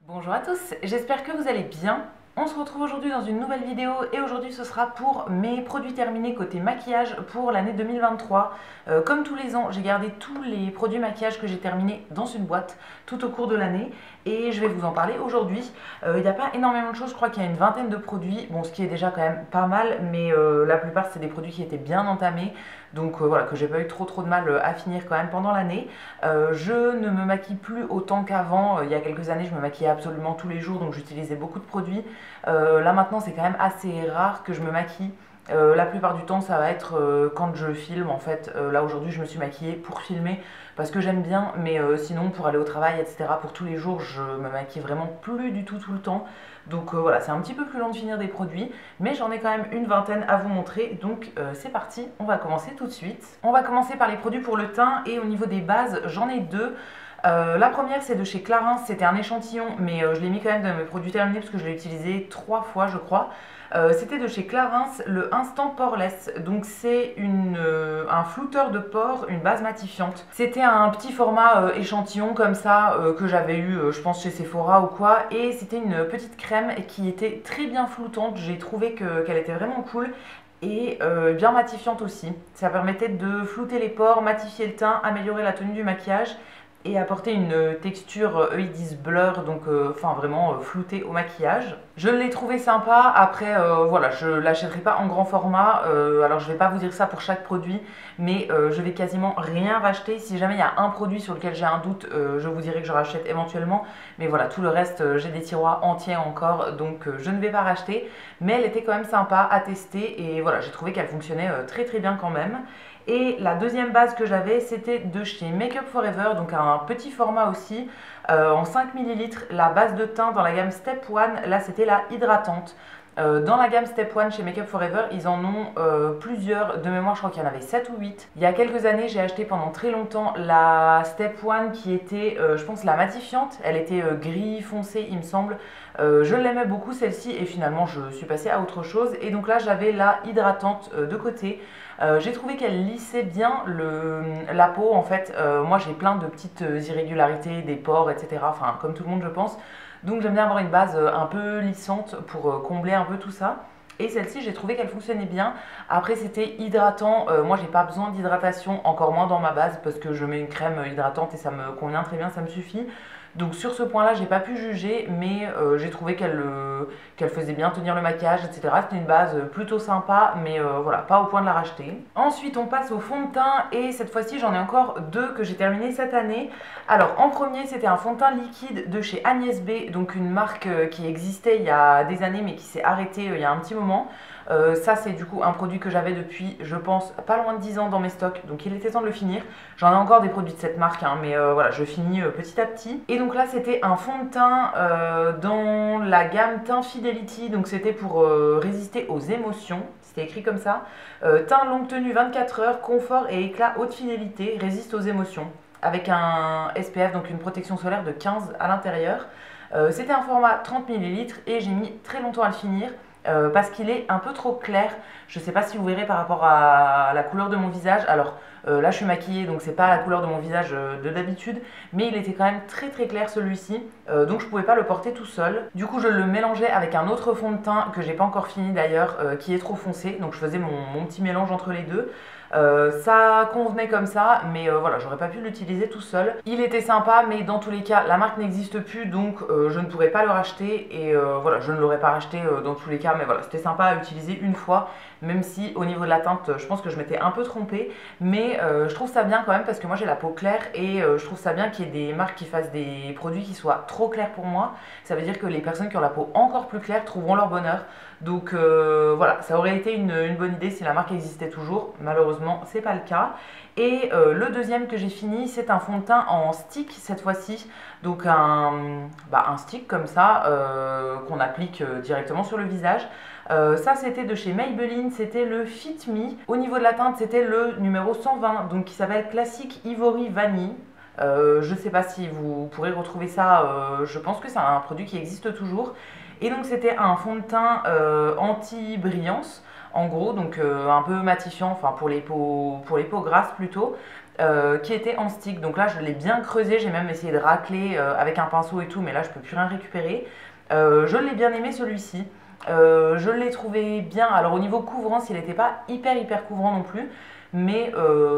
Bonjour à tous, j'espère que vous allez bien. On se retrouve aujourd'hui dans une nouvelle vidéo et aujourd'hui ce sera pour mes produits terminés côté maquillage pour l'année 2023. Comme tous les ans, j'ai gardé tous les produits maquillage que j'ai terminés dans une boîte tout au cours de l'année et je vais vous en parler aujourd'hui. Il n'y a pas énormément de choses, je crois qu'il y a une vingtaine de produits, bon ce qui est déjà quand même pas mal, mais la plupart c'est des produits qui étaient bien entamés. Donc voilà, que j'ai pas eu trop de mal à finir quand même pendant l'année. Je ne me maquille plus autant qu'avant. Il y a quelques années, je me maquillais absolument tous les jours, donc j'utilisais beaucoup de produits. Là maintenant, c'est quand même assez rare que je me maquille. La plupart du temps, ça va être quand je filme. En fait, là aujourd'hui, je me suis maquillée pour filmer parce que j'aime bien, mais sinon pour aller au travail, etc., pour tous les jours, je me maquille vraiment plus du tout le temps. Donc voilà, c'est un petit peu plus long de finir des produits, mais j'en ai quand même une vingtaine à vous montrer. Donc c'est parti, on va commencer tout de suite. On va commencer par les produits pour le teint et au niveau des bases, j'en ai deux. La première c'est de chez Clarins, c'était un échantillon mais je l'ai mis quand même dans mes produits terminés parce que je l'ai utilisé 3 fois je crois. C'était de chez Clarins, le Instant Poreless, donc c'est un flouteur de pores, une base matifiante. C'était un petit format échantillon comme ça que j'avais eu je pense chez Sephora ou quoi, et c'était une petite crème qui était très bien floutante, j'ai trouvé qu'elle était vraiment cool et bien matifiante aussi. Ça permettait de flouter les pores, matifier le teint, améliorer la tenue du maquillage et apporter une texture, eux ils disent blur, donc enfin vraiment floutée au maquillage. Je l'ai trouvé sympa, après voilà, je l'achèterai pas en grand format, alors je vais pas vous dire ça pour chaque produit, mais je vais quasiment rien racheter. Si jamais il y a un produit sur lequel j'ai un doute, je vous dirai que je rachète éventuellement, mais voilà, tout le reste, j'ai des tiroirs entiers encore, donc je ne vais pas racheter, mais elle était quand même sympa à tester, et voilà, j'ai trouvé qu'elle fonctionnait très bien quand même. Et la deuxième base que j'avais, c'était de chez Make Up For Ever, donc un petit format aussi, en 5 ml, la base de teint dans la gamme Step 1, là c'était la hydratante. Dans la gamme Step 1 chez Make Up For Ever, ils en ont plusieurs, de mémoire je crois qu'il y en avait 7 ou 8. Il y a quelques années, j'ai acheté pendant très longtemps la Step 1 qui était, je pense, la matifiante. Elle était gris foncé il me semble. Je l'aimais beaucoup celle-ci et finalement je suis passée à autre chose. Et donc là j'avais la hydratante de côté. J'ai trouvé qu'elle lissait bien la peau en fait. Moi j'ai plein de petites irrégularités, des pores, etc. Enfin comme tout le monde je pense. Donc j'aime bien avoir une base un peu lissante pour combler un peu tout ça. Et celle-ci j'ai trouvé qu'elle fonctionnait bien. Après c'était hydratant, moi j'ai pas besoin d'hydratation, encore moins dans ma base parce que je mets une crème hydratante et ça me convient très bien, ça me suffit. Donc sur ce point-là, j'ai pas pu juger, mais j'ai trouvé qu'elle faisait bien tenir le maquillage, etc. C'était une base plutôt sympa, mais voilà, pas au point de la racheter. Ensuite, on passe au fond de teint, et cette fois-ci, j'en ai encore deux que j'ai terminé cette année. Alors, en premier, c'était un fond de teint liquide de chez Agnès B, donc une marque qui existait il y a des années, mais qui s'est arrêtée il y a un petit moment. Ça c'est du coup un produit que j'avais depuis je pense pas loin de 10 ans dans mes stocks, donc il était temps de le finir. J'en ai encore des produits de cette marque hein, mais voilà, je finis petit à petit. Et donc là c'était un fond de teint dans la gamme Teint Fidelity, donc c'était pour résister aux émotions, c'était écrit comme ça. Teint longue tenue 24 heures, confort et éclat haute fidélité, résiste aux émotions, avec un SPF, donc une protection solaire de 15 à l'intérieur. C'était un format 30 ml et j'ai mis très longtemps à le finir. Parce qu'il est un peu trop clair. Je ne sais pas si vous verrez par rapport à la couleur de mon visage. Alors là je suis maquillée donc c'est pas la couleur de mon visage de d'habitude, mais il était quand même très clair celui-ci, donc je pouvais pas le porter tout seul. Du coup je le mélangeais avec un autre fond de teint que j'ai pas encore fini d'ailleurs, qui est trop foncé, donc je faisais mon petit mélange entre les deux. Ça convenait comme ça, mais voilà, j'aurais pas pu l'utiliser tout seul. Il était sympa, mais dans tous les cas, la marque n'existe plus, donc je ne pourrais pas le racheter, et voilà, je ne l'aurais pas racheté dans tous les cas, mais voilà, c'était sympa à utiliser une fois, même si au niveau de la teinte, je pense que je m'étais un peu trompée, mais je trouve ça bien quand même, parce que moi j'ai la peau claire, et je trouve ça bien qu'il y ait des marques qui fassent des produits qui soient trop clairs pour moi. Ça veut dire que les personnes qui ont la peau encore plus claire trouveront leur bonheur. Donc voilà, ça aurait été une bonne idée si la marque existait toujours. Malheureusement, c'est pas le cas. Et le deuxième que j'ai fini, c'est un fond de teint en stick cette fois-ci. Donc un stick comme ça qu'on applique directement sur le visage. Ça c'était de chez Maybelline, c'était le Fit Me. Au niveau de la teinte, c'était le numéro 120, donc qui s'appelle Classic Ivory Vanille. Je ne sais pas si vous pourrez retrouver ça, je pense que c'est un produit qui existe toujours. Et donc c'était un fond de teint anti-brillance, en gros, donc un peu matifiant, enfin pour les peaux grasses plutôt. qui était en stick. Donc là, je l'ai bien creusé, j'ai même essayé de racler avec un pinceau et tout, mais là, je peux plus rien récupérer. Je l'ai bien aimé celui-ci. Je l'ai trouvé bien. Alors au niveau couvrance, il n'était pas hyper couvrant non plus, mais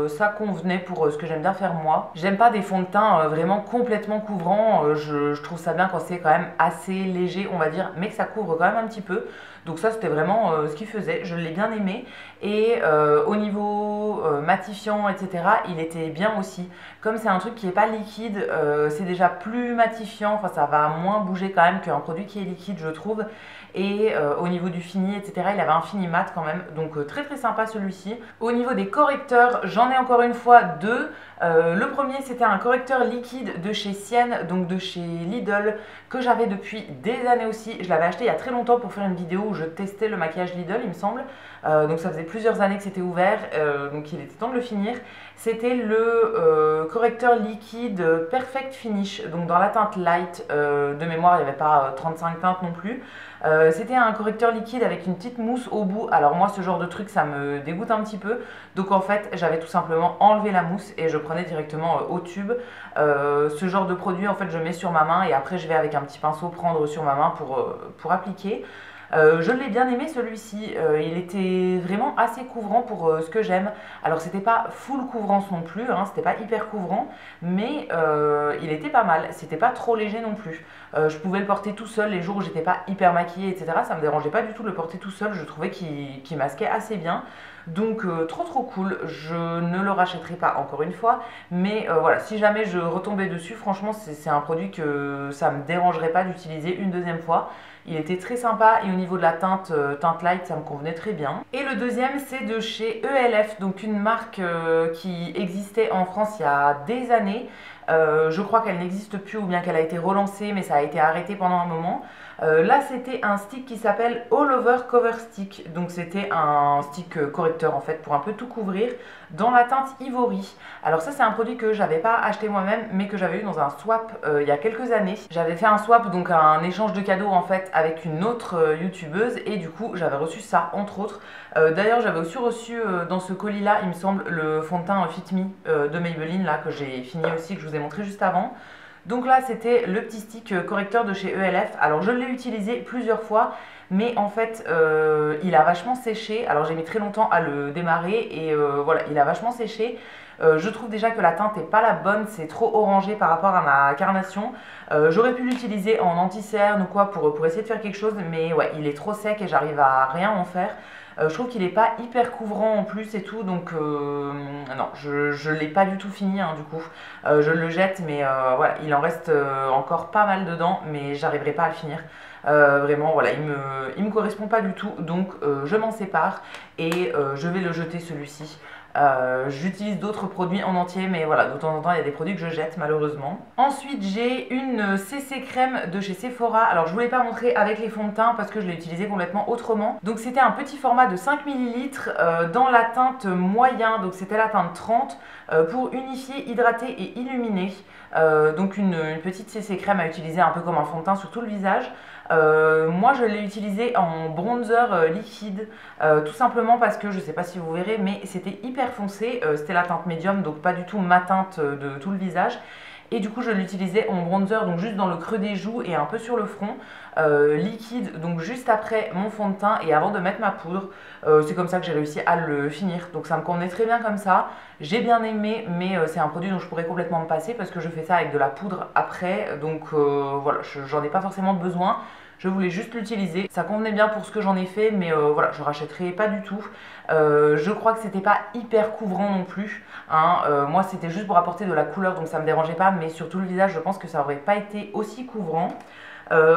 ça convenait pour ce que j'aime bien faire moi. J'aime pas des fonds de teint vraiment complètement couvrants. Je trouve ça bien quand c'est quand même assez léger, on va dire, mais que ça couvre quand même un petit peu. Donc ça, c'était vraiment ce qu'il faisait. Je l'ai bien aimé. Et au niveau matifiant, etc., il était bien aussi. Comme c'est un truc qui n'est pas liquide, c'est déjà plus matifiant. Enfin, ça va moins bouger quand même qu'un produit qui est liquide, je trouve. Et au niveau du fini, etc., il avait un fini mat quand même. Donc très sympa celui-ci. Au niveau des correcteurs, j'en ai encore une fois deux. Le premier, c'était un correcteur liquide de chez Sienne, donc de chez Lidl, que j'avais depuis des années aussi. Je l'avais acheté il y a très longtemps pour faire une vidéo où je testais le maquillage Lidl, il me semble. Donc ça faisait plusieurs années que c'était ouvert, donc il était temps de le finir. C'était le correcteur liquide Perfect Finish, donc dans la teinte light. De mémoire, il n'y avait pas 35 teintes non plus. C'était un correcteur liquide avec une petite mousse au bout. Alors moi, ce genre de truc, ça me dégoûte un petit peu. Donc en fait, j'avais tout simplement enlevé la mousse et je prenais directement au tube. Ce genre de produit, en fait, je mets sur ma main et après, je vais avec un petit pinceau prendre sur ma main pour appliquer. Je l'ai bien aimé celui-ci, il était vraiment assez couvrant pour ce que j'aime. Alors c'était pas full couvrance non plus, hein, c'était pas hyper couvrant, mais il était pas mal, c'était pas trop léger non plus. Je pouvais le porter tout seul les jours où j'étais pas hyper maquillée, etc. Ça me dérangeait pas du tout de le porter tout seul, je trouvais qu'il masquait assez bien. Donc trop cool, je ne le rachèterai pas encore une fois, mais voilà, si jamais je retombais dessus, franchement c'est un produit que ça me dérangerait pas d'utiliser une deuxième fois. Il était très sympa et au niveau de la teinte, teinte light, ça me convenait très bien. Et le deuxième, c'est de chez ELF, donc une marque qui existait en France il y a des années. Je crois qu'elle n'existe plus ou bien qu'elle a été relancée, mais ça a été arrêté pendant un moment. Là, c'était un stick qui s'appelle All Over Cover Stick. Donc, c'était un stick correcteur en fait pour un peu tout couvrir dans la teinte Ivory. Alors, ça, c'est un produit que j'avais pas acheté moi-même, mais que j'avais eu dans un swap il y a quelques années. J'avais fait un swap, donc un échange de cadeaux en fait avec une autre youtubeuse, et du coup, j'avais reçu ça entre autres. D'ailleurs, j'avais aussi reçu dans ce colis-là, il me semble, le fond de teint Fit Me de Maybelline là que j'ai fini aussi, que je vous ai montré juste avant. Donc là, c'était le petit stick correcteur de chez ELF. Alors, je l'ai utilisé plusieurs fois, mais en fait, il a vachement séché. Alors, j'ai mis très longtemps à le démarrer et voilà, il a vachement séché. Je trouve déjà que la teinte n'est pas la bonne, c'est trop orangé par rapport à ma carnation. J'aurais pu l'utiliser en anti-cerne ou quoi pour essayer de faire quelque chose, mais ouais, il est trop sec et j'arrive à rien en faire. Je trouve qu'il n'est pas hyper couvrant en plus et tout, donc non, je ne l'ai pas du tout fini du coup. Je le jette, mais voilà, il en reste encore pas mal dedans, mais j'arriverai pas à le finir. Vraiment, voilà, il me correspond pas du tout, donc je m'en sépare et je vais le jeter celui-ci. J'utilise d'autres produits en entier, mais voilà, de temps en temps il y a des produits que je jette malheureusement. Ensuite, j'ai une CC crème de chez Sephora. Alors je voulais pas montrer avec les fonds de teint parce que je l'ai utilisé complètement autrement. Donc c'était un petit format de 5 ml dans la teinte moyen, donc c'était la teinte 30 pour unifier, hydrater et illuminer. Donc une petite CC crème à utiliser un peu comme un fond de teint sur tout le visage. Moi je l'ai utilisé en bronzer liquide, tout simplement parce que je sais pas si vous verrez, mais c'était hyper foncé, c'était la teinte médium, donc pas du tout ma teinte de tout le visage. Et du coup je l'utilisais en bronzer, donc juste dans le creux des joues et un peu sur le front, liquide, donc juste après mon fond de teint et avant de mettre ma poudre. C'est comme ça que j'ai réussi à le finir, donc ça me convenait très bien comme ça. J'ai bien aimé, mais c'est un produit dont je pourrais complètement me passer parce que je fais ça avec de la poudre après, donc voilà, j'en ai pas forcément besoin. Je voulais juste l'utiliser, ça convenait bien pour ce que j'en ai fait, mais voilà, je rachèterai pas du tout. Je crois que c'était pas hyper couvrant non plus, hein. Moi c'était juste pour apporter de la couleur, donc ça me dérangeait pas, mais sur tout le visage je pense que ça aurait pas été aussi couvrant.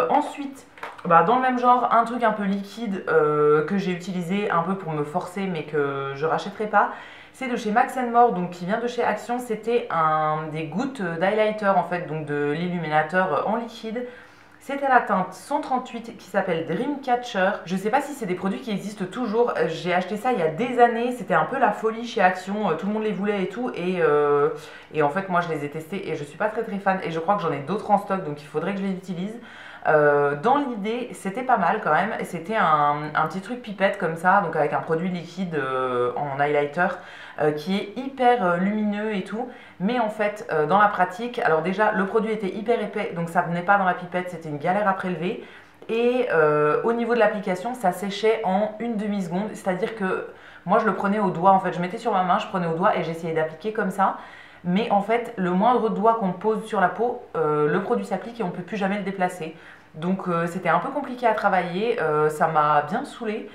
Ensuite, dans le même genre, un truc un peu liquide que j'ai utilisé un peu pour me forcer mais que je rachèterai pas, c'est de chez Max More, donc qui vient de chez Action. C'était des gouttes d'highlighter en fait, donc de l'illuminateur en liquide. C'était la teinte 138 qui s'appelle Dreamcatcher. Je sais pas si c'est des produits qui existent toujours. J'ai acheté ça il y a des années. C'était un peu la folie chez Action. Tout le monde les voulait et tout. Et en fait, moi, je les ai testés et je suis pas très fan. Et je crois que j'en ai d'autres en stock, donc il faudrait que je les utilise. Dans l'idée, c'était pas mal quand même. C'était un petit truc pipette comme ça, donc avec un produit liquide en highlighter qui est hyper lumineux et tout. Mais en fait, dans la pratique, alors déjà, le produit était hyper épais, donc ça venait pas dans la pipette, c'était une galère à prélever. Et au niveau de l'application, ça séchait en une demi-seconde, c'est-à-dire que moi je le prenais au doigt, en fait je mettais sur ma main, je prenais au doigt et j'essayais d'appliquer comme ça. Mais en fait, le moindre doigt qu'on pose sur la peau, le produit s'applique et on ne peut plus jamais le déplacer. Donc c'était un peu compliqué à travailler, ça m'a bien saoulée.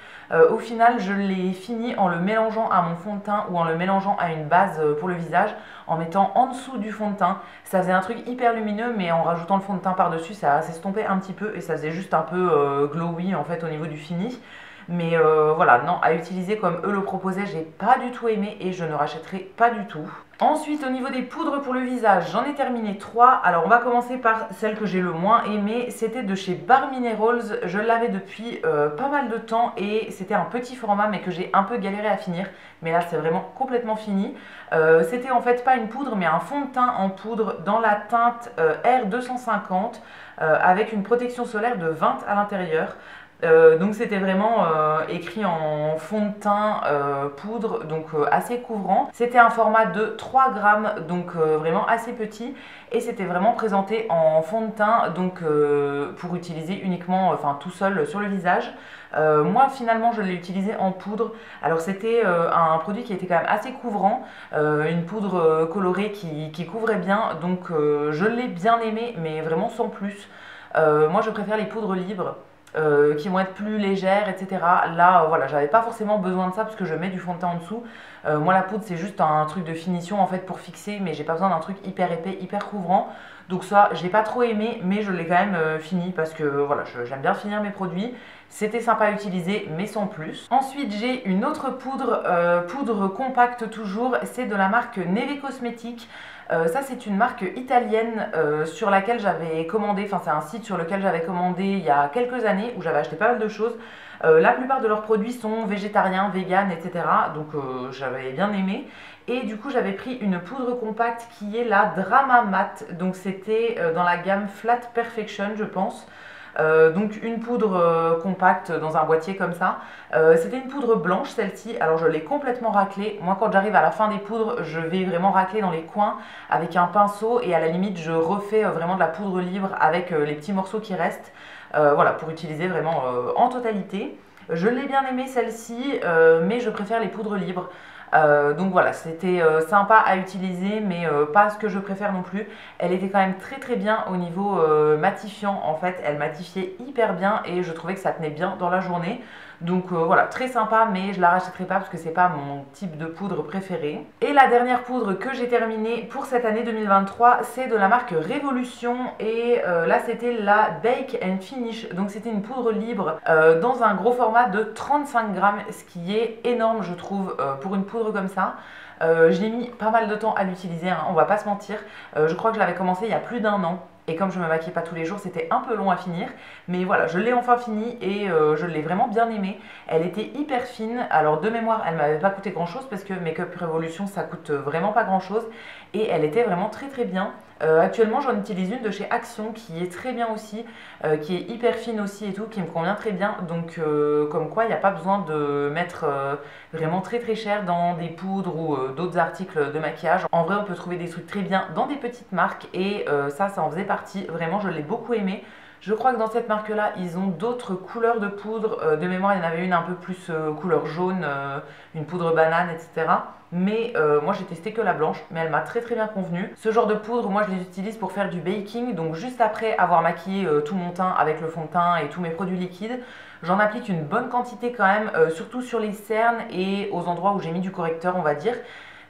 Au final, je l'ai fini en le mélangeant à mon fond de teint ou en le mélangeant à une base pour le visage, en mettant en dessous du fond de teint. Ça faisait un truc hyper lumineux, mais en rajoutant le fond de teint par-dessus, ça s'estompait un petit peu et ça faisait juste un peu glowy en fait au niveau du fini. Mais voilà, non, à utiliser comme eux le proposaient, j'ai pas du tout aimé et je ne rachèterai pas du tout. Ensuite, au niveau des poudres pour le visage, j'en ai terminé 3. Alors, on va commencer par celle que j'ai le moins aimée. C'était de chez Bare Minerals. Je l'avais depuis pas mal de temps et c'était un petit format mais que j'ai un peu galéré à finir. Mais là, c'est vraiment complètement fini. C'était en fait pas une poudre mais un fond de teint en poudre dans la teinte R250 avec une protection solaire de 20 à l'intérieur. Donc c'était vraiment écrit en fond de teint poudre, donc assez couvrant. C'était un format de 3 grammes, donc vraiment assez petit. Et c'était vraiment présenté en fond de teint, donc pour utiliser uniquement, enfin tout seul sur le visage. Moi finalement je l'ai utilisé en poudre. Alors c'était un produit qui était quand même assez couvrant, une poudre colorée qui couvrait bien. Donc je l'ai bien aimé, mais vraiment sans plus. Moi je préfère les poudres libres. Qui vont être plus légères, etc. Là, voilà, j'avais pas forcément besoin de ça parce que je mets du fond de teint en dessous. Moi, la poudre, c'est juste un truc de finition en fait pour fixer, mais j'ai pas besoin d'un truc hyper épais, hyper couvrant. Donc ça, j'ai pas trop aimé, mais je l'ai quand même fini parce que voilà, j'aime bien finir mes produits. C'était sympa à utiliser, mais sans plus. Ensuite, j'ai une autre poudre, poudre compacte toujours. C'est de la marque Neve Cosmetics. Ça c'est une marque italienne sur laquelle j'avais commandé, enfin c'est un site sur lequel j'avais commandé il y a quelques années où j'avais acheté pas mal de choses. La plupart de leurs produits sont végétariens, vegan, etc. Donc j'avais bien aimé. Et du coup j'avais pris une poudre compacte qui est la Drama Matte. Donc c'était dans la gamme Flat Perfection je pense. Donc une poudre compacte dans un boîtier comme ça. C'était une poudre blanche celle-ci, alors je l'ai complètement raclée. Moi quand j'arrive à la fin des poudres, je vais vraiment racler dans les coins avec un pinceau et à la limite je refais vraiment de la poudre libre avec les petits morceaux qui restent. Voilà, pour utiliser vraiment en totalité. Je l'ai bien aimée celle-ci, mais je préfère les poudres libres. Donc voilà, c'était sympa à utiliser, mais pas ce que je préfère non plus. Elle était quand même très très bien au niveau matifiant, en fait, elle matifiait hyper bien et je trouvais que ça tenait bien dans la journée. Donc voilà, très sympa, mais je la rachèterai pas parce que c'est pas mon type de poudre préféré. Et la dernière poudre que j'ai terminée pour cette année 2023, c'est de la marque Révolution. Et là, c'était la Bake and Finish. Donc c'était une poudre libre dans un gros format de 35 grammes, ce qui est énorme, je trouve, pour une poudre comme ça. Je l'ai mis pas mal de temps à l'utiliser, hein, on va pas se mentir. Je crois que je l'avais commencé il y a plus d'1 an. Et comme je me maquillais pas tous les jours, c'était un peu long à finir. Mais voilà, je l'ai enfin fini et je l'ai vraiment bien aimée. Elle était hyper fine. Alors de mémoire, elle m'avait pas coûté grand chose parce que Make-up Revolution, ça coûte vraiment pas grand chose. Et elle était vraiment très très bien. Actuellement, j'en utilise une de chez Action qui est très bien aussi, qui est hyper fine aussi et tout, qui me convient très bien. Donc comme quoi, il n'y a pas besoin de mettre vraiment très très cher dans des poudres ou d'autres articles de maquillage. En vrai, on peut trouver des trucs très bien dans des petites marques et ça en faisait partie. Vraiment, je l'ai beaucoup aimé. Je crois que dans cette marque-là, ils ont d'autres couleurs de poudre. De mémoire, il y en avait une un peu plus couleur jaune, une poudre banane, etc. Mais moi, j'ai testé que la blanche, mais elle m'a très très bien convenu. Ce genre de poudre, moi, je les utilise pour faire du baking. Donc juste après avoir maquillé tout mon teint avec le fond de teint et tous mes produits liquides, j'en applique une bonne quantité quand même, surtout sur les cernes et aux endroits où j'ai mis du correcteur, on va dire.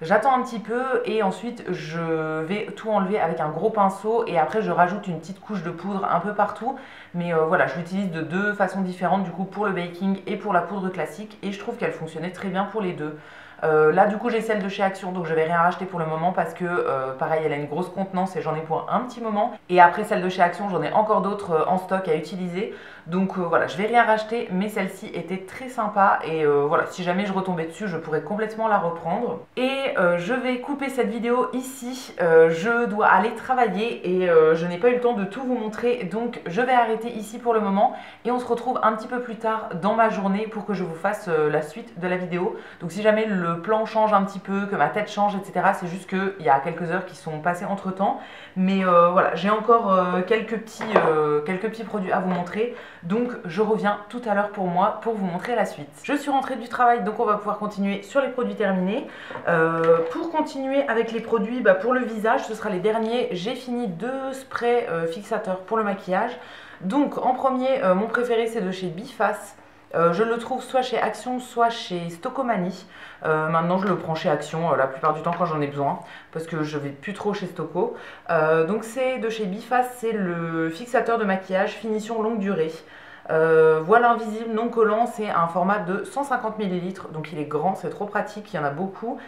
J'attends un petit peu et ensuite je vais tout enlever avec un gros pinceau et après je rajoute une petite couche de poudre un peu partout. Mais voilà, je l'utilise de deux façons différentes du coup pour le baking et pour la poudre classique et je trouve qu'elle fonctionnait très bien pour les deux. Là du coup j'ai celle de chez Action, donc je vais rien racheter pour le moment parce que pareil elle a une grosse contenance et j'en ai pour un petit moment. Et après celle de chez Action j'en ai encore d'autres en stock à utiliser. Donc voilà, je vais rien racheter, mais celle-ci était très sympa et voilà, si jamais je retombais dessus je pourrais complètement la reprendre. Et je vais couper cette vidéo ici, je dois aller travailler et je n'ai pas eu le temps de tout vous montrer, donc je vais arrêter ici pour le moment et on se retrouve un petit peu plus tard dans ma journée pour que je vous fasse la suite de la vidéo. Donc si jamais le plan change un petit peu, que ma tête change, etc., c'est juste qu'il y a quelques heures qui sont passées entre temps. Mais voilà, j'ai encore quelques petits produits à vous montrer. Donc je reviens tout à l'heure pour moi pour vous montrer la suite. Je suis rentrée du travail, donc on va pouvoir continuer sur les produits terminés. Pour continuer avec les produits, pour le visage, ce sera les derniers. J'ai fini 2 sprays fixateurs pour le maquillage. Donc en premier, mon préféré c'est de chez Biface. Je le trouve soit chez Action, soit chez Stocomanie. Maintenant, je le prends chez Action la plupart du temps quand j'en ai besoin, parce que je vais plus trop chez Stoco. Donc c'est de chez Biface, c'est le fixateur de maquillage finition longue durée. Voile invisible non collant, c'est un format de 150 ml, donc il est grand, c'est trop pratique, il y en a beaucoup.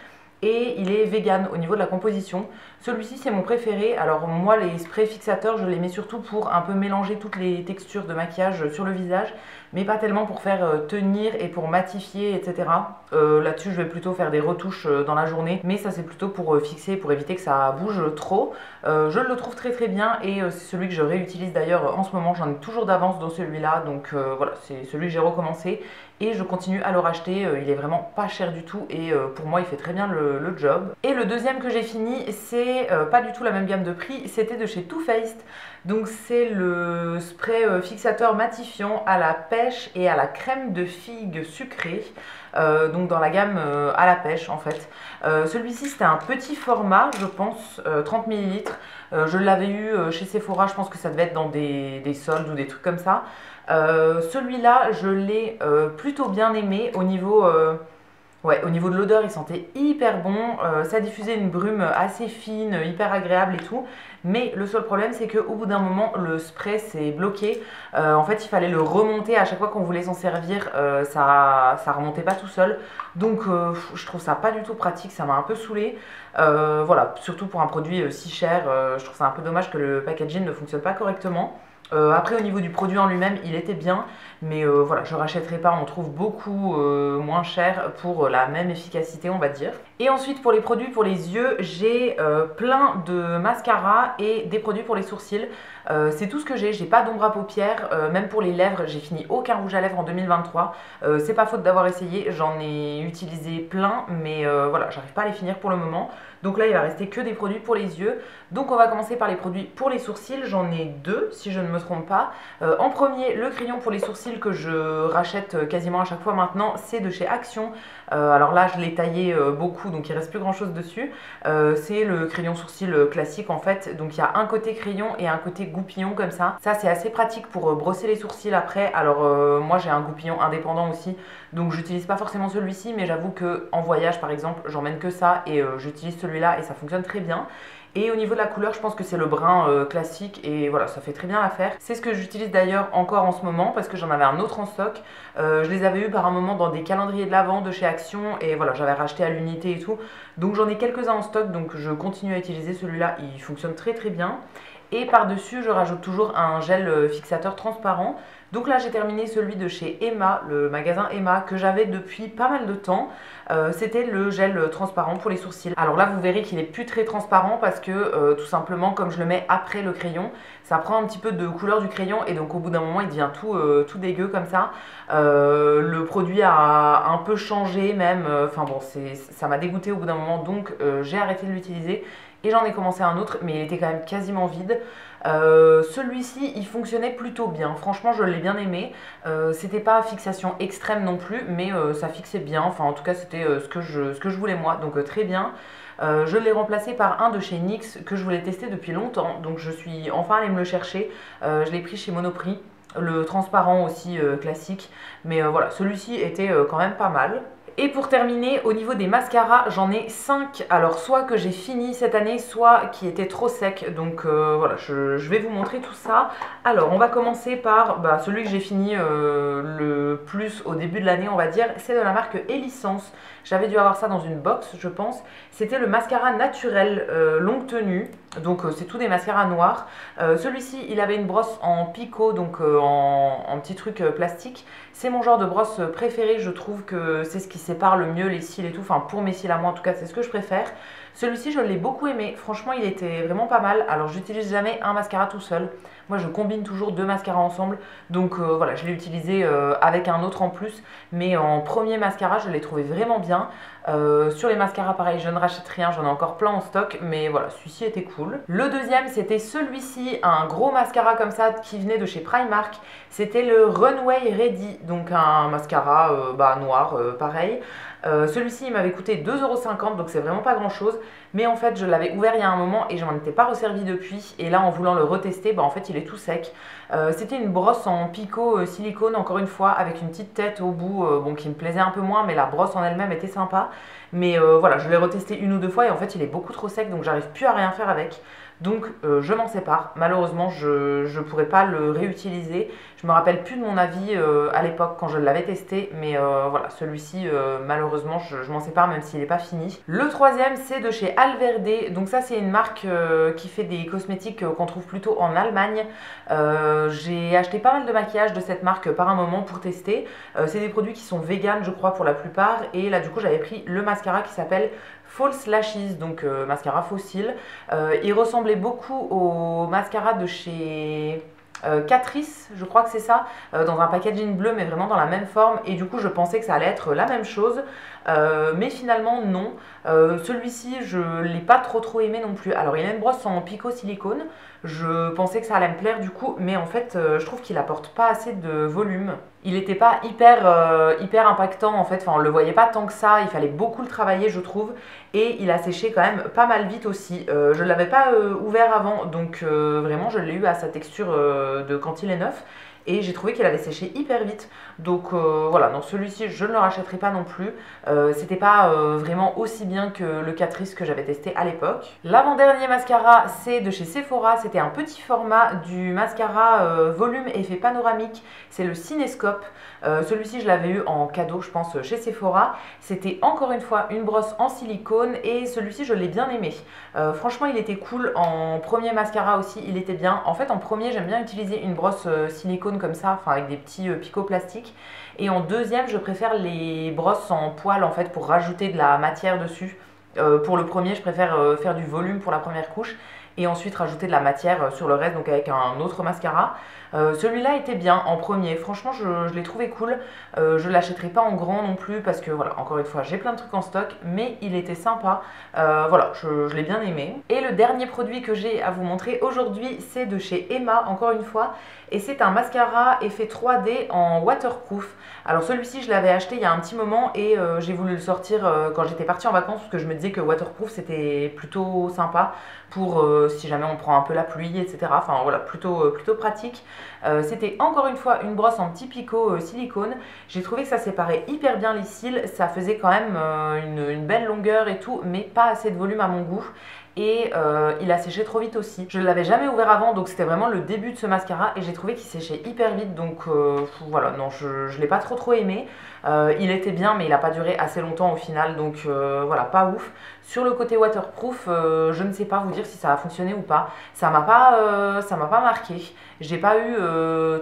Et il est vegan au niveau de la composition. Celui-ci c'est mon préféré. Alors moi les sprays fixateurs je les mets surtout pour un peu mélanger toutes les textures de maquillage sur le visage, mais pas tellement pour faire tenir et pour matifier, etc. Là-dessus je vais plutôt faire des retouches dans la journée, mais ça c'est plutôt pour fixer, pour éviter que ça bouge trop. Je le trouve très très bien et c'est celui que je réutilise d'ailleurs en ce moment. J'en ai toujours d'avance dans celui-là, donc voilà, c'est celui que j'ai recommencé et je continue à le racheter. Il est vraiment pas cher du tout et pour moi il fait très bien le job. Et le deuxième que j'ai fini, c'est pas du tout la même gamme de prix, c'était de chez Too Faced. Donc c'est le spray fixateur matifiant à la pêche et à la crème de figue sucrée. Donc dans la gamme à la pêche en fait. Celui-ci c'était un petit format, je pense, 30 ml. Je l'avais eu chez Sephora, je pense que ça devait être dans des soldes ou des trucs comme ça. Celui-là, je l'ai plutôt bien aimé au niveau... Ouais, au niveau de l'odeur, il sentait hyper bon, ça diffusait une brume assez fine, hyper agréable et tout. Mais le seul problème, c'est qu'au bout d'un moment, le spray s'est bloqué. En fait, il fallait le remonter à chaque fois qu'on voulait s'en servir, ça remontait pas tout seul. Donc, je trouve ça pas du tout pratique, ça m'a un peu saoulée. Voilà, surtout pour un produit si cher, je trouve ça un peu dommage que le packaging ne fonctionne pas correctement. Après au niveau du produit en lui-même il était bien, mais voilà, je rachèterai pas, on trouve beaucoup moins cher pour la même efficacité on va dire. Et ensuite pour les produits pour les yeux, j'ai plein de mascara et des produits pour les sourcils. C'est tout ce que j'ai pas d'ombre à paupières, même pour les lèvres j'ai fini aucun rouge à lèvres en 2023. C'est pas faute d'avoir essayé, j'en ai utilisé plein, mais voilà, j'arrive pas à les finir pour le moment. Donc là il va rester que des produits pour les yeux. Donc on va commencer par les produits pour les sourcils, j'en ai 2 si je ne me trompe pas. En premier, le crayon pour les sourcils que je rachète quasiment à chaque fois maintenant, c'est de chez Action. Alors là je l'ai taillé beaucoup, donc il reste plus grand chose dessus. C'est le crayon sourcil classique en fait, donc il y a un côté crayon et un côté goupillon comme ça. Ça c'est assez pratique pour brosser les sourcils après. Alors moi j'ai un goupillon indépendant aussi, donc j'utilise pas forcément celui-ci, mais j'avoue que en voyage par exemple j'emmène que ça et j'utilise celui-là et ça fonctionne très bien. Et au niveau de la couleur, je pense que c'est le brun classique et voilà, ça fait très bien l'affaire. C'est ce que j'utilise d'ailleurs encore en ce moment parce que j'en avais un autre en stock. Je les avais eu par un moment dans des calendriers de l'Avent de chez Action et voilà, j'avais racheté à l'unité et tout. Donc j'en ai quelques-uns en stock, donc je continue à utiliser celui-là, il fonctionne très très bien. Et par-dessus, je rajoute toujours un gel fixateur transparent. Donc là, j'ai terminé celui de chez Emma, le magasin Emma, que j'avais depuis pas mal de temps. C'était le gel transparent pour les sourcils. Alors là, vous verrez qu'il est plus très transparent parce que tout simplement, comme je le mets après le crayon, ça prend un petit peu de couleur du crayon et donc au bout d'un moment, il devient tout dégueu comme ça. Le produit a un peu changé même. Enfin bon, ça m'a dégoûté au bout d'un moment, donc j'ai arrêté de l'utiliser. Et j'en ai commencé un autre, mais il était quand même quasiment vide. Celui-ci, il fonctionnait plutôt bien. Franchement, je l'ai bien aimé. C'était pas fixation extrême non plus, mais ça fixait bien. Enfin, en tout cas, c'était ce que je voulais moi, donc très bien. Je l'ai remplacé par un de chez NYX que je voulais tester depuis longtemps. Donc, je suis enfin allée me le chercher. Je l'ai pris chez Monoprix. Le transparent aussi classique. Mais voilà, celui-ci était quand même pas mal. Et pour terminer, au niveau des mascaras, j'en ai 5. Alors soit que j'ai fini cette année, soit qui étaient trop secs. Donc voilà, je vais vous montrer tout ça. Alors on va commencer par celui que j'ai fini le plus au début de l'année, on va dire. C'est de la marque Elicence. J'avais dû avoir ça dans une box, je pense. C'était le mascara naturel longue tenue. Donc c'est tout des mascaras noirs. Celui-ci, il avait une brosse en picot, donc en petit truc plastique. C'est mon genre de brosse préféré. Je trouve que c'est ce qui sépare le mieux les cils et tout. Enfin, pour mes cils à moi, en tout cas, c'est ce que je préfère. Celui-ci, je l'ai beaucoup aimé. Franchement, il était vraiment pas mal. Alors, j'utilise jamais un mascara tout seul. Moi, je combine toujours 2 mascaras ensemble. Donc, voilà, je l'ai utilisé avec un autre en plus. Mais en premier mascara, je l'ai trouvé vraiment bien. Sur les mascaras, pareil, je ne rachète rien. J'en ai encore plein en stock. Mais voilà, celui-ci était cool. Le deuxième, c'était celui-ci. Un gros mascara comme ça qui venait de chez Primark. C'était le Runway Ready. Donc, un mascara noir, pareil. Celui-ci il m'avait coûté 2,50 €, donc c'est vraiment pas grand chose. Mais en fait je l'avais ouvert il y a un moment et je m'en étais pas resservi depuis. Et là en voulant le retester, en fait il est tout sec. C'était une brosse en picot silicone encore une fois avec une petite tête au bout qui me plaisait un peu moins, mais la brosse en elle-même était sympa. Mais voilà, je l'ai retesté 1 ou 2 fois et en fait il est beaucoup trop sec, donc j'arrive plus à rien faire avec. Donc je m'en sépare. Malheureusement je pourrais pas le réutiliser. Je me rappelle plus de mon avis à l'époque quand je l'avais testé. Mais voilà, celui-ci malheureusement je m'en sépare même s'il n'est pas fini. Le troisième c'est de chez Alverde. Donc ça c'est une marque qui fait des cosmétiques qu'on trouve plutôt en Allemagne. J'ai acheté pas mal de maquillage de cette marque par un moment pour tester. C'est des produits qui sont vegan je crois pour la plupart. Et là du coup j'avais pris le mascara qui s'appelle False Lashes, donc mascara faux cils. Il ressemblait beaucoup au mascara de chez Catrice, je crois que c'est ça, dans un packaging bleu mais vraiment dans la même forme. Et du coup je pensais que ça allait être la même chose, mais finalement non. Celui-ci je l'ai pas trop aimé non plus. Alors il a une brosse en picot silicone. Je pensais que ça allait me plaire du coup, mais en fait je trouve qu'il apporte pas assez de volume. Il n'était pas hyper impactant en fait, enfin on le voyait pas tant que ça, il fallait beaucoup le travailler je trouve. Et il a séché quand même pas mal vite aussi. Je ne l'avais pas ouvert avant, donc vraiment je l'ai eu à sa texture de quand il est neuf. Et j'ai trouvé qu'il avait séché hyper vite. Donc voilà, dans celui-ci je ne le rachèterai pas non plus. C'était pas vraiment aussi bien que le Catrice que j'avais testé à l'époque. L'avant-dernier mascara c'est de chez Sephora. C'était un petit format du mascara volume effet panoramique. C'est le Cinescope. Celui-ci je l'avais eu en cadeau je pense chez Sephora. C'était encore une fois une brosse en silicone et celui-ci je l'ai bien aimé. Franchement il était cool. En premier mascara aussi il était bien. En fait en premier j'aime bien utiliser une brosse silicone comme ça, enfin avec des petits picots plastiques. Et en deuxième je préfère les brosses en poil en fait pour rajouter de la matière dessus. Pour le premier je préfère faire du volume pour la première couche et ensuite rajouter de la matière sur le reste, donc avec un autre mascara. Celui-là était bien en premier, franchement je l'ai trouvé cool. Je ne l'achèterai pas en grand non plus parce que voilà, encore une fois j'ai plein de trucs en stock, mais il était sympa. Voilà, je l'ai bien aimé. Et le dernier produit que j'ai à vous montrer aujourd'hui c'est de chez Emma encore une fois. Et c'est un mascara effet 3D en waterproof. Alors celui-ci je l'avais acheté il y a un petit moment et j'ai voulu le sortir quand j'étais partie en vacances parce que je me disais que waterproof c'était plutôt sympa pour si jamais on prend un peu la pluie, etc. Enfin voilà, plutôt pratique. C'était encore une fois une brosse en petit picot silicone. J'ai trouvé que ça séparait hyper bien les cils. Ça faisait quand même une belle longueur et tout, mais pas assez de volume à mon goût. Et il a séché trop vite aussi. Je ne l'avais jamais ouvert avant, donc c'était vraiment le début de ce mascara et j'ai trouvé qu'il séchait hyper vite, donc voilà, non, je ne l'ai pas trop aimé. Il était bien mais il n'a pas duré assez longtemps au final, donc voilà, pas ouf. Sur le côté waterproof, je ne sais pas vous dire si ça a fonctionné ou pas. Ça m'a pas marqué. J'ai pas eu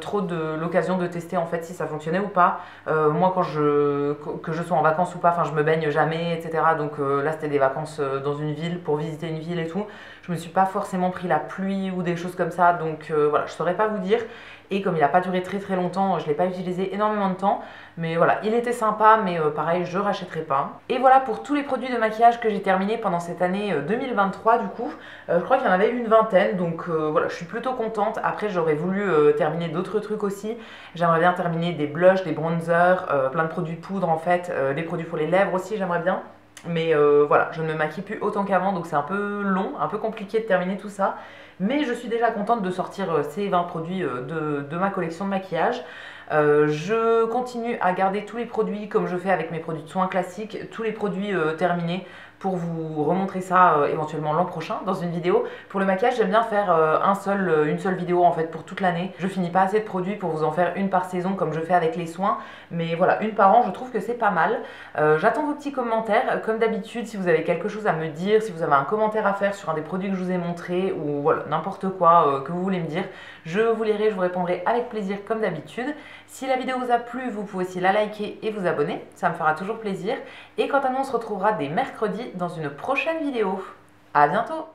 trop de l'occasion de tester en fait si ça fonctionnait ou pas. Moi que je sois en vacances ou pas, enfin je me baigne jamais, etc. Donc là c'était des vacances dans une ville pour visiter une ville et tout. Je me suis pas forcément pris la pluie ou des choses comme ça, donc voilà, je saurais pas vous dire. Et comme il n'a pas duré très longtemps, je ne l'ai pas utilisé énormément de temps. Mais voilà, il était sympa, mais pareil, je ne rachèterai pas. Et voilà pour tous les produits de maquillage que j'ai terminés pendant cette année 2023 du coup. Je crois qu'il y en avait une vingtaine, donc voilà, je suis plutôt contente. Après, j'aurais voulu terminer d'autres trucs aussi. J'aimerais bien terminer des blushs, des bronzers, plein de produits de poudre en fait, des produits pour les lèvres aussi, j'aimerais bien. Mais voilà, je ne me maquille plus autant qu'avant, donc c'est un peu long, un peu compliqué de terminer tout ça. mais je suis déjà contente de sortir ces 20 produits de ma collection de maquillage. Je continue à garder tous les produits comme je fais avec mes produits de soins classiques, tous les produits terminés pour vous remontrer ça éventuellement l'an prochain dans une vidéo. Pour le maquillage, j'aime bien faire une seule vidéo en fait pour toute l'année. Je finis pas assez de produits pour vous en faire une par saison comme je fais avec les soins, mais voilà, une par an, je trouve que c'est pas mal. J'attends vos petits commentaires, comme d'habitude. Si vous avez quelque chose à me dire, si vous avez un commentaire à faire sur un des produits que je vous ai montré, ou voilà, n'importe quoi que vous voulez me dire, je vous lirai, je vous répondrai avec plaisir comme d'habitude. Si la vidéo vous a plu, vous pouvez aussi la liker et vous abonner, ça me fera toujours plaisir. Et quant à nous, on se retrouvera dès mercredi dans une prochaine vidéo. À bientôt!